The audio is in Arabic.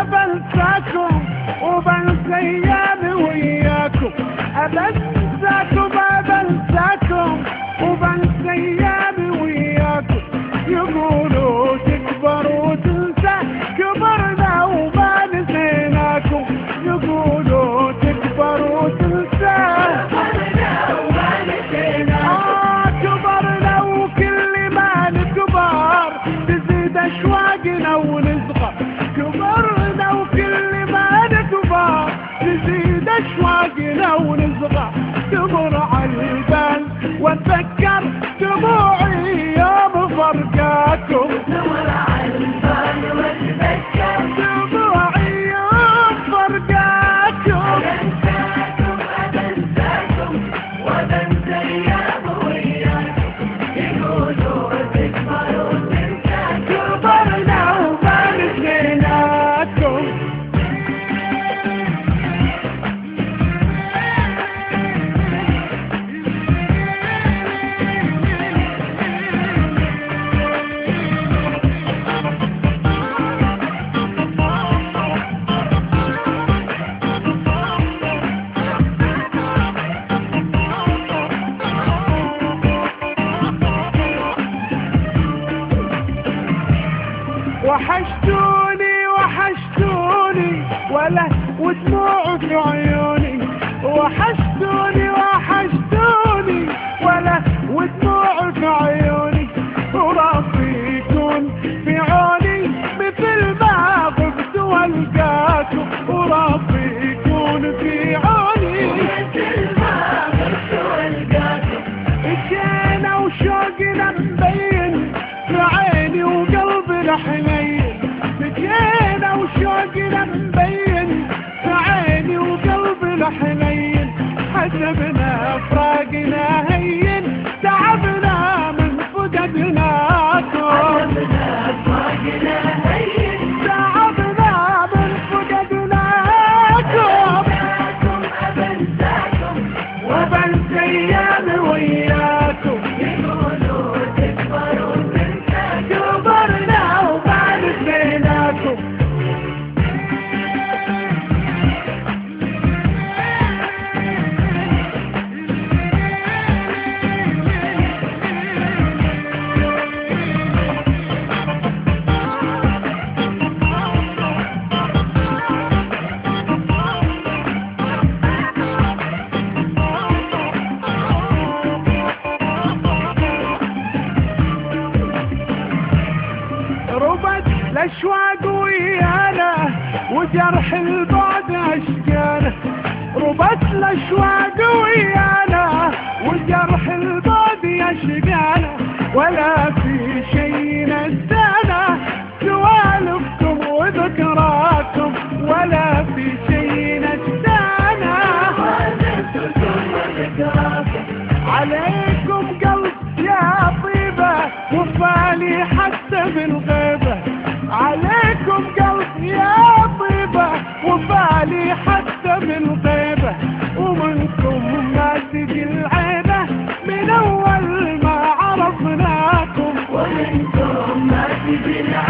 أبنساكم وبنسى أيامي وياكم، أبنساكم وبنسى أيامي وياكم. يقولوا تكبر وتنسى، كبرنا وما نسيناكم. يقولوا تكبر وتنسى، كبرنا وما نسيناكم. كبرنا وكل ما نكبر تزيد أشواقنا ونصغر. كبرنا وكل ما نكبر تزيد أشواقنا ونصغر. تمر على البال واتذكر دموعي يوم فرقاكم. تمر على البال واتذكر دموعي يوم فرقاكم. أبنساكم وبنسى أيامي وياكم. يقولوا تكبر وتنسى، كبرنا وما نسيناكم. وحشتوني ولا ودموع في عيوني. وحشتوني ولا ودموع في عيوني. وربي يكون في عوني مثل ما غبت والقاكم. وربي يكون في عوني مثل ما غبت والقاكم. جينا وشوقنا مبين في عيني وقلبي الحنين. جينا وشوقنا مبين في عيني وقلبي الحنين. حسبنا فراقنا هين، تعبنا من فقدناكم. حسبنا فراقنا هين، تعبنا من فقدناكم. أبنساكم وبنسى أيامي وياكم. يقولوا تكبر وتنسى، كبرنا وما نسيناكم. ربت الأشواق ويانا وجرح البعد أشجانا. ربت الأشواق ويانا وجرح البعد أشجانا. ولا في شيء نسانا سوالفكم وذكراكم. ولا في شيء نسانا سوالفكم وذكراكم. عليكم قلب يا طيبة وفالي حتى بالغيبة. عليكم قلب يا طيبة وفالي حتى بالغيبة. ومنكم ما تجي العيبة من أول ما عرفناكم. ومنكم ما تجي العيبة